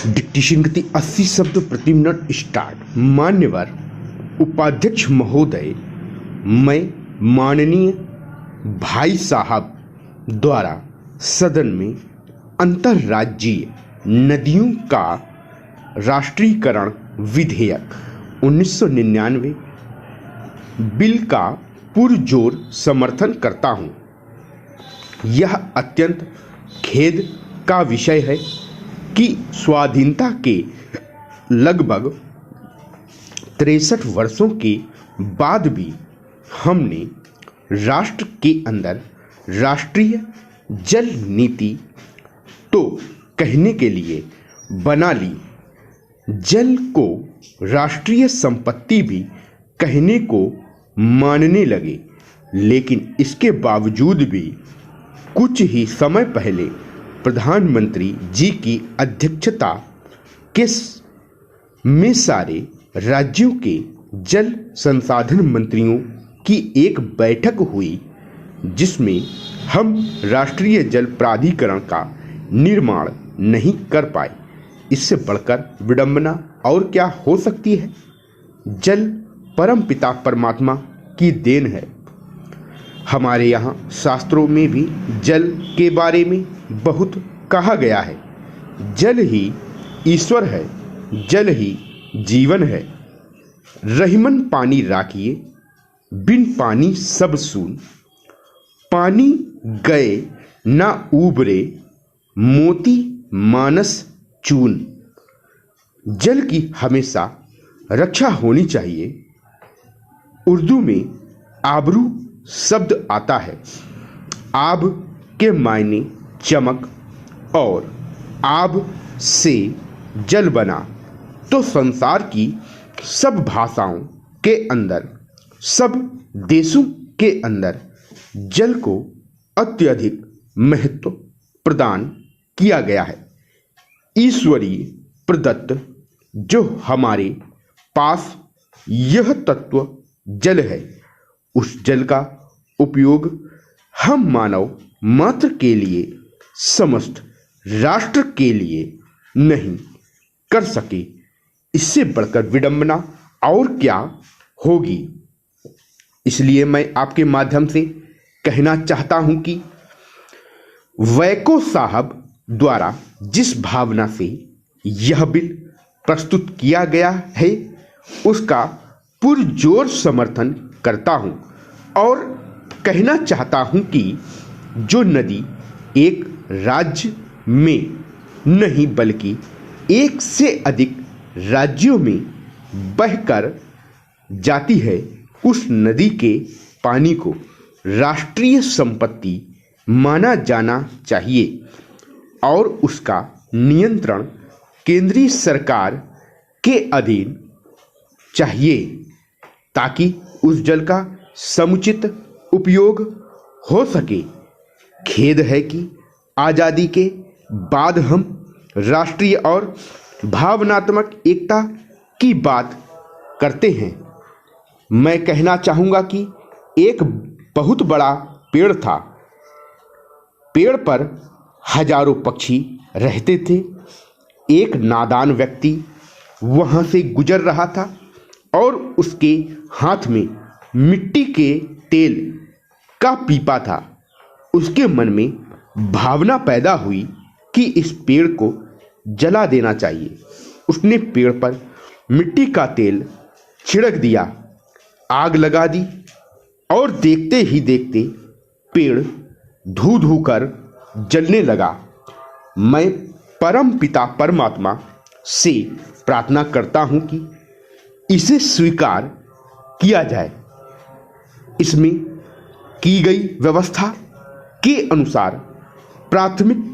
Dictation गति 80 शब्द प्रति मिनट स्टार्ट। मान्यवर उपाध्यक्ष महोदय, मैं माननीय भाई साहब द्वारा सदन में अंतर्राज्यीय नदियों का राष्ट्रीयकरण विधेयक 1999 बिल का पुरजोर समर्थन करता हूं। यह अत्यंत खेद का विषय है कि स्वाधीनता के लगभग 63 वर्षों के बाद भी हमने राष्ट्र के अंदर राष्ट्रीय जल नीति तो कहने के लिए बना ली, जल को राष्ट्रीय संपत्ति भी कहने को मानने लगे। लेकिन इसके बावजूद भी कुछ ही समय पहले प्रधानमंत्री जी की अध्यक्षता के में सारे राज्यों के जल संसाधन मंत्रियों की एक बैठक हुई, जिसमें हम राष्ट्रीय जल प्राधिकरण का निर्माण नहीं कर पाए। इससे बढ़कर विडंबना और क्या हो सकती है। जल परमपिता परमात्मा की देन है। हमारे यहाँ शास्त्रों में भी जल के बारे में बहुत कहा गया है। जल ही ईश्वर है, जल ही जीवन है। रहीमन पानी राखिए, बिन पानी सब सून। पानी गए ना उबरे, मोती मानस चून। जल की हमेशा रक्षा होनी चाहिए। उर्दू में आबरू शब्द आता है। आब के मायने चमक, और आब से जल बना तो संसार की सब भाषाओं के अंदर, सब देशों के अंदर जल को अत्यधिक महत्व प्रदान किया गया है। ईश्वरीय प्रदत्त जो हमारे पास यह तत्व जल है, उस जल का उपयोग हम मानव मात्र के लिए, समस्त राष्ट्र के लिए नहीं कर सके। इससे बढ़कर विडंबना और क्या होगी। इसलिए मैं आपके माध्यम से कहना चाहता हूं कि वैको साहब द्वारा जिस भावना से यह बिल प्रस्तुत किया गया है, उसका पुरजोर समर्थन करता हूं और कहना चाहता हूं कि जो नदी एक राज्य में नहीं बल्कि एक से अधिक राज्यों में बहकर जाती है, उस नदी के पानी को राष्ट्रीय संपत्ति माना जाना चाहिए और उसका नियंत्रण केंद्रीय सरकार के अधीन चाहिए, ताकि उस जल का समुचित उपयोग हो सके। खेद है कि आज़ादी के बाद हम राष्ट्रीय और भावनात्मक एकता की बात करते हैं। मैं कहना चाहूँगा कि एक बहुत बड़ा पेड़ था। पेड़ पर हजारों पक्षी रहते थे। एक नादान व्यक्ति वहाँ से गुजर रहा था और उसके हाथ में मिट्टी के तेल का पीपा था। उसके मन में भावना पैदा हुई कि इस पेड़ को जला देना चाहिए। उसने पेड़ पर मिट्टी का तेल छिड़क दिया, आग लगा दी और देखते ही देखते पेड़ धू धू कर जलने लगा। मैं परम पिता परमात्मा से प्रार्थना करता हूं कि इसे स्वीकार किया जाए। इसमें की गई व्यवस्था के अनुसार प्राथमिक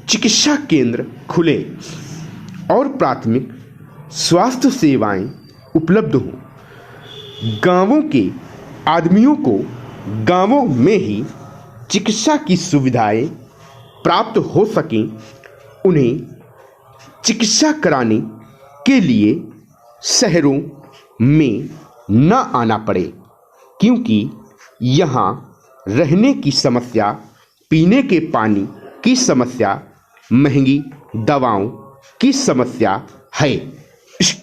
चिकित्सा केंद्र खुले और प्राथमिक स्वास्थ्य सेवाएं उपलब्ध हों। गांवों के आदमियों को गांवों में ही चिकित्सा की सुविधाएं प्राप्त हो सकें। उन्हें चिकित्सा कराने के लिए शहरों में न आना पड़े, क्योंकि यहाँ रहने की समस्या, पीने के पानी की समस्या, महंगी दवाओं की समस्या है।